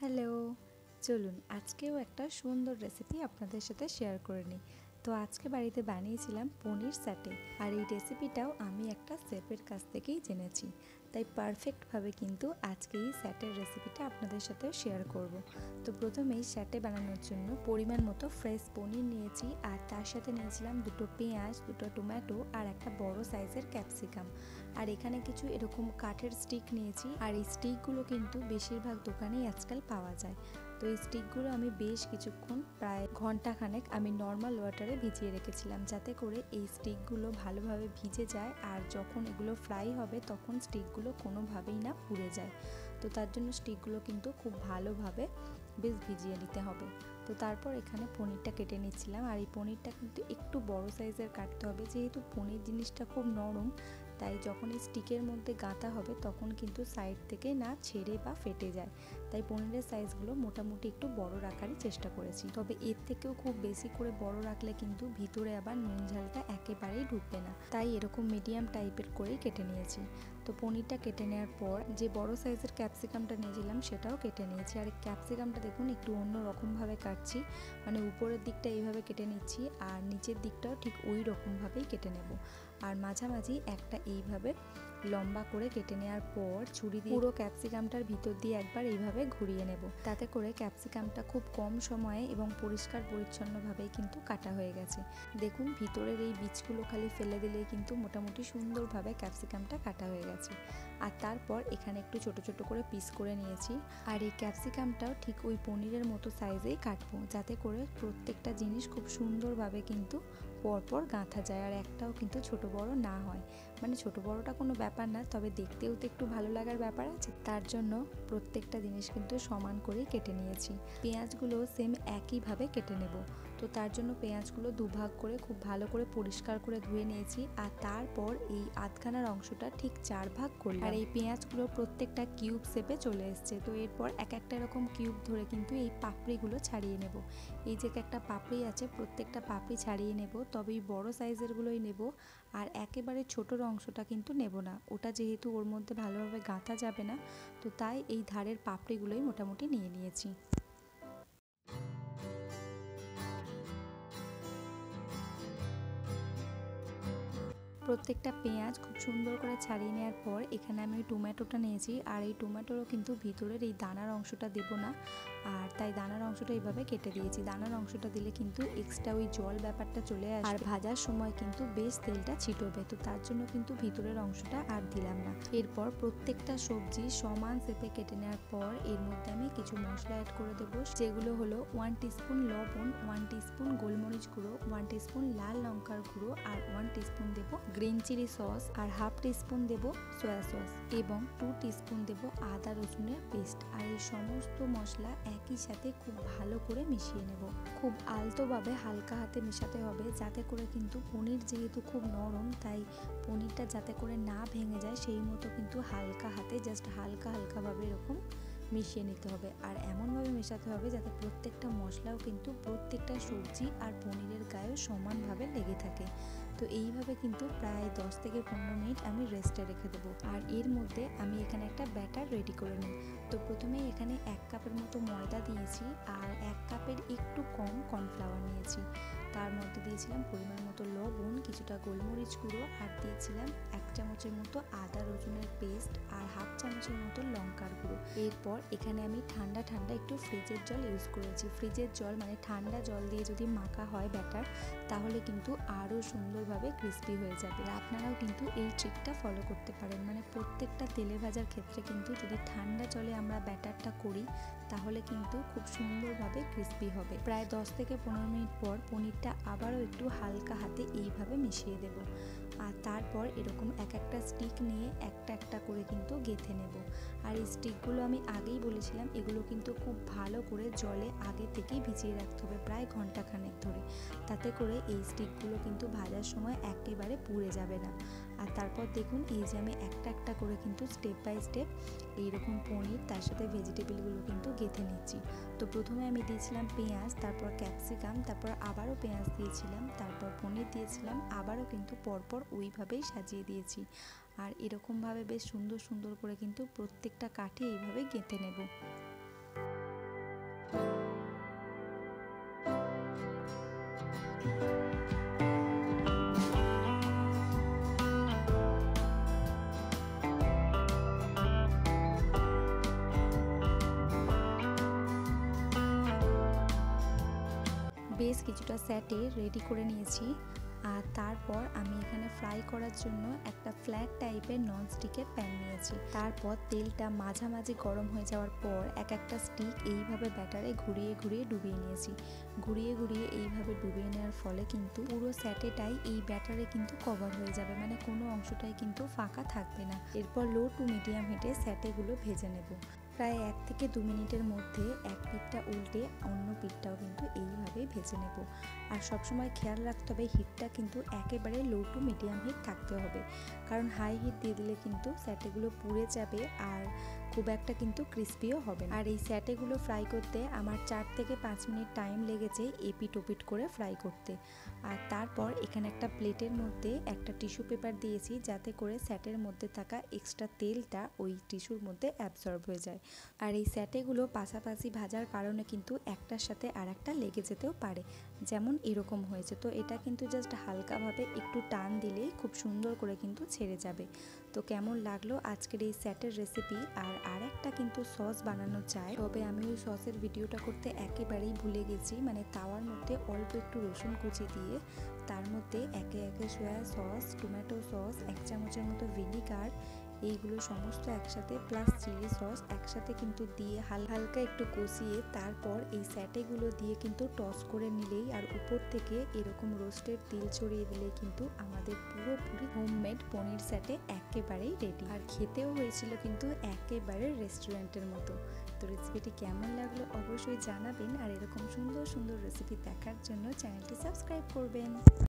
Hello, চলুন আজকেও একটা সুন্দর রেসিপি আপনাদের সাথে শেয়ার করে নিই। তো আজকে বাড়িতে বানিয়েছিলাম পনির স্যাটে, আর এই রেসিপিটাও আমি একটা শেফের কাছ থেকেই জেনেছি। তাই পারফেক্টভাবে কিন্তু আজকে এই স্যাটের রেসিপিটা আপনাদের সাথে শেয়ার করব। তো প্রথমেই স্যাটে বানানোর জন্য পরিমাণ মতো ফ্রেশ পনির নিয়েছি, আর তার সাথে নিয়েছিলাম দুটো পেঁয়াজ, দুটো টমেটো আর একটা বড় সাইজের ক্যাপসিকাম। আর এখানে কিছু এরকম কাঠের স্টিক নিয়েছি, আর এই স্টিকগুলো কিন্তু বেশিরভাগ দোকানেই আজকাল পাওয়া যায়। তো এই স্টিকগুলো আমি বেশ কিছুক্ষণ প্রায় ঘন্টাখানেক আমি নর্মাল ওয়াটারে ভিজিয়ে রেখেছিলাম, যাতে করে এই স্টিকগুলো ভালোভাবে ভিজে যায়, আর যখন এগুলো ফ্রাই হবে তখন স্টিকগুলো কোনোভাবেই না পুড়ে যায়। তো তার জন্য স্টিকগুলো কিন্তু খুব ভালোভাবে বেশ ভিজিয়ে নিতে হবে। তো তারপর এখানে পনিরটা কেটে নিচ্ছিলাম, আর এই পনিরটা কিন্তু একটু বড় সাইজের কাটতে হবে, যেহেতু পনির জিনিসটা খুব নরম, তাই যখন এই স্টিকের মধ্যে গাঁথা হবে তখন কিন্তু সাইড থেকে না ছেড়ে বা ফেটে যায়। তাই পনিরের সাইজগুলো মোটামুটি একটু বড় রাখারই চেষ্টা করেছি, তবে এর থেকেও খুব বেশি করে বড় রাখলে কিন্তু ভিতরে আবার নুন ঝালটা একেবারেই ঢুকবে না, তাই এরকম মিডিয়াম টাইপের করেই কেটে নিয়েছি। তো পনিরটা কেটে নেওয়ার পর যে বড় সাইজের ক্যাপসিকামটা নিয়েছিলাম সেটাও কেটে নিয়েছি, আর ক্যাপসিকামটা দেখুন একটু অন্য রকমভাবে কাটছি, মানে উপরের দিকটা এইভাবে কেটে নিচ্ছি আর নিচের দিকটাও ঠিক ওই রকমভাবেই কেটে নেব। আর মাঝামাঝি একটা এইভাবে লম্বা করে কেটে নেওয়ার পর ছুরি দিয়ে পুরো ক্যাপসিকামটার ভিতর দিয়ে একবার এইভাবে ঘুরিয়ে নেব, তাতে করে ক্যাপসিকামটা খুব কম সময়ে এবং পরিষ্কার পরিচ্ছন্নভাবেই কিন্তু কাটা হয়ে গেছে। দেখুন ভিতরের এই বীজগুলো খালি ফেলে দিলেই কিন্তু মোটামুটি সুন্দরভাবে ক্যাপসিকামটা কাটা হয়ে গেছে। আর তারপর এখানে একটু ছোট ছোট করে পিস করে নিয়েছি, আর এই ক্যাপসিকামটাও ঠিক ওই পনিরের মতো সাইজেই কাটবো, যাতে করে প্রত্যেকটা জিনিস খুব সুন্দরভাবে কিন্তু পরপর গাঁথা যায়, আর একটাও কিন্তু ছোট বড় না হয়। মানে ছোট বড়টা কোনো ব্যাপার না, তবে দেখতেও তো একটু ভালো লাগার ব্যাপার আছে, তার জন্য প্রত্যেকটা জিনিস কিন্তু সমান করেই কেটে নিয়েছি। পেঁয়াজগুলো সেম একইভাবে কেটে নেব। তো তার জন্য পেঁয়াজগুলো দুভাগ করে খুব ভালো করে পরিষ্কার করে ধুয়ে নিয়েছি, আর তারপর এই আধখানার অংশটা ঠিক 4 ভাগ করলাম। আর এই পেঁয়াজগুলো প্রত্যেকটা কিউব শেপে চলে এসছে। তো এরপর এক একটা এরকম কিউব ধরে কিন্তু এই পাপড়িগুলো ছাড়িয়ে নেব। এই যে একটা পাপড়ি আছে, প্রত্যেকটা পাপড়ি ছাড়িয়ে নেব, তবে এই বড় সাইজেরগুলোই নেব, আর একেবারে ছোটোর অংশটা কিন্তু নেব না, ওটা যেহেতু ওর মধ্যে ভালোভাবে গাঁথা যাবে না, তো তাই এই ধারের পাপড়িগুলোই মোটামুটি নিয়ে নিয়েছি। প্রত্যেকটা পেঁয়াজ খুব সুন্দর করে ছাড়িয়ে নেওয়ার পর এখানে আমি টমেটোটা নিয়েছি, আর এই টমেটোরও কিন্তু ভিতরের এই দানার অংশটা দেব না, আর তাই দানার অংশটা এইভাবে কেটে দিয়েছি। দানার অংশটা দিলে কিন্তু এক্সট্রা ওই জল ব্যাপারটা চলে আসবে, আর ভাজার সময় কিন্তু বেশ তেলটা ছিটবে, তো তার জন্য কিন্তু ভিতরের অংশটা আর দিলাম না। এরপর প্রত্যেকটা সবজি সমান শেপে কেটে নেওয়ার পর এর মধ্যে আমি কিছু মশলা অ্যাড করে দেবো, যেগুলো হলো 1 টিস্পুন লবণ, 1 টিস্পুন গোলমরিচ গুঁড়ো, 1 টিস্পুন লাল লঙ্কার গুঁড়ো, আর 1 টিস্পুন দেবো গ্রিন চিলি সস, আর 1/2 টিস্পুন দেবো সয়া সস, এবং 2 টিস্পুন দেবো আদা রসুনের পেস্ট। আর এই সমস্ত মশলা একই সাথে খুব ভালো করে মিশিয়ে নেব। খুব আলতোভাবে হালকা হাতে মেশাতে হবে, যাতে করে কিন্তু পনির যেহেতু খুব নরম, তাই পনিরটা যাতে করে না ভেঙে যায় সেই মতো কিন্তু হালকা হাতে জাস্ট হালকাভাবে এরকম মিশিয়ে নিতে হবে। আর এমনভাবে মেশাতে হবে যাতে প্রত্যেকটা মশলাও কিন্তু প্রত্যেকটা সবজি আর পনিরের গায়েও সমানভাবে লেগে থাকে। তো এইভাবে কিন্তু প্রায় 10 থেকে 15 মিনিট আমি রেস্টে রেখে দেবো। আর এর মধ্যে আমি এখানে একটা ব্যাটার রেডি করে নিই। তো প্রথমেই এখানে 1 কাপের মতো ময়দা দিয়েছি, আর 1 কাপের একটু কম কর্নফ্লাওয়ার নিয়েছি। তার মধ্যে দিয়েছিলাম পরিমাণ মতো লবণ, কিছুটা গোলমরিচ গুঁড়ো, আর দিয়েছিলাম 1 চামচের মতো আদা রসুনের পেস্ট, আর 1/2 চামচের মতো লঙ্কার গুঁড়ো। এরপর এখানে আমি ঠান্ডা একটু ফ্রিজের জল ইউজ করেছি। ফ্রিজের জল মানে ঠান্ডা জল দিয়ে যদি মাখা হয় ব্যাটার, তাহলে কিন্তু আরও সুন্দরভাবে ক্রিস্পি হয়ে যাবে। আপনারাও কিন্তু এই ট্রিকটা ফলো করতে পারেন, মানে প্রত্যেকটা তেলে ভাজার ক্ষেত্রে কিন্তু যদি ঠান্ডা জলে আমরা ব্যাটারটা করি, তাহলে কিন্তু খুব সুন্দরভাবে ক্রিস্পি হবে। প্রায় 10 থেকে 15 মিনিট পর পনিরটা আবারও একটু হালকা হাতে এইভাবে মিশিয়ে দেব, আর তারপর এরকম এক একটা স্টিক নিয়ে একটা করে কিন্তু গেঁথে নেব। আর এই স্টিকগুলো আমি আগেই বলেছিলাম, এগুলো কিন্তু খুব ভালো করে জলে আগে থেকেই ভিজিয়ে রাখতে হবে প্রায় ঘন্টাখানেক ধরে, তাতে করে এই স্টিকগুলো কিন্তু ভাজার সময় একেবারে পুড়ে যাবে না। আর তারপর দেখুন এই যে আমি একটা করে কিন্তু স্টেপ বাই স্টেপ এইরকম পনির তার সাথে ভেজিটেবলগুলো কিন্তু গেঁথে নিচ্ছি। তো প্রথমে আমি দিয়েছিলাম পেঁয়াজ, তারপর ক্যাপসিকাম, তারপর আবারও পেঁয়াজ দিয়েছিলাম, তারপর পনির দিয়েছিলাম, আবারও কিন্তু পরপর ওইভাবেই সাজিয়ে দিয়েছি। আর এরকমভাবে বেশ সুন্দর করে কিন্তু প্রত্যেকটা কাঠে এইভাবে গেঁথে নেব। বেশ কিছুটা স্যাটে রেডি করে নিয়েছি। আর তারপর আমি এখানে ফ্রাই করার জন্য একটা ফ্ল্যাট টাইপের ননস্টিকের প্যান নিয়েছি। তারপর তেলটা মাঝামাঝি গরম হয়ে যাওয়ার পর একটা স্টিক এইভাবে ব্যাটারে ঘুরিয়ে ঘুরিয়ে ডুবিয়ে নিয়েছি। ঘুরিয়ে ঘুরিয়ে এইভাবে ডুবিয়ে নেওয়ার ফলে কিন্তু পুরো স্যাটেটাই এই ব্যাটারে কিন্তু কভার হয়ে যাবে, মানে কোনো অংশটাই কিন্তু ফাঁকা থাকবে না। এরপর লো টু মিডিয়াম হিটে স্যাটেগুলো ভেজে নেব। প্রায় 1 থেকে 2 মিনিটের মধ্যে এক পিঠটা উল্টে অন্য পিঠটাও কিন্তু এইভাবেই ভেজে নেব। আর সবসময় খেয়াল রাখতে হবে হিটটা কিন্তু একেবারে লো টু মিডিয়াম হিট থাকতে হবে, কারণ হাই হিট দিয়ে দিলে কিন্তু স্যাটেগুলো পুড়ে যাবে আর খুব একটা কিন্তু ক্রিস্পিও হবে না। আর এই স্যাটেগুলো ফ্রাই করতে আমার 4 থেকে 5 মিনিট টাইম লেগেছে এপিট ওপিট করে ফ্রাই করতে। আর তারপর এখানে একটা প্লেটের মধ্যে একটা টিস্যু পেপার দিয়েছি, যাতে করে স্যাটের মধ্যে থাকা এক্সট্রা তেলটা ওই টিস্যুর মধ্যে অ্যাবজর্ব হয়ে যায়। আর এই স্যাটেগুলো পাশাপাশি ভাজার কারণে কিন্তু একটার সাথে আর একটা লেগে যেতেও পারে, যেমন এরকম হয়েছে। তো এটা কিন্তু জাস্ট হালকাভাবে একটু টান দিলেই খুব সুন্দর করে কিন্তু ছেড়ে যাবে। তো কেমন লাগলো আজকের এই স্যাটের রেসিপি। আর একটা কিন্তু সস বানানো যায়, তবে আমি ওই সসের ভিডিওটা করতে একেবারেই ভুলে গেছি। মানে তাওয়ার মধ্যে অল্প একটু রসুন কুচি দিয়ে তার মধ্যে একে একে সয়া সস, টমেটো সস, 1 চামচের মতো ভিনিগার, এইগুলো সমস্ত একসাথে প্লাস চিলি সস একসাথে কিন্তু দিয়ে হালকা একটু কষিয়ে তারপর এই স্যাটেগুলো দিয়ে কিন্তু টস করে নিলেই আর উপর থেকে এরকম রোস্টেড তিল ছড়িয়ে দিলেই কিন্তু আমাদের পুরোপুরি হোমমেড পনির স্যাটে একেবারেই রেডি। আর খেতেও হয়েছিল কিন্তু একেবারে রেস্টুরেন্টের মতো। তো রেসিপিটি কেমন লাগলো অবশ্যই জানাবেন, আর এরকম সুন্দর সুন্দর রেসিপি দেখার জন্য চ্যানেলটি সাবস্ক্রাইব করবেন।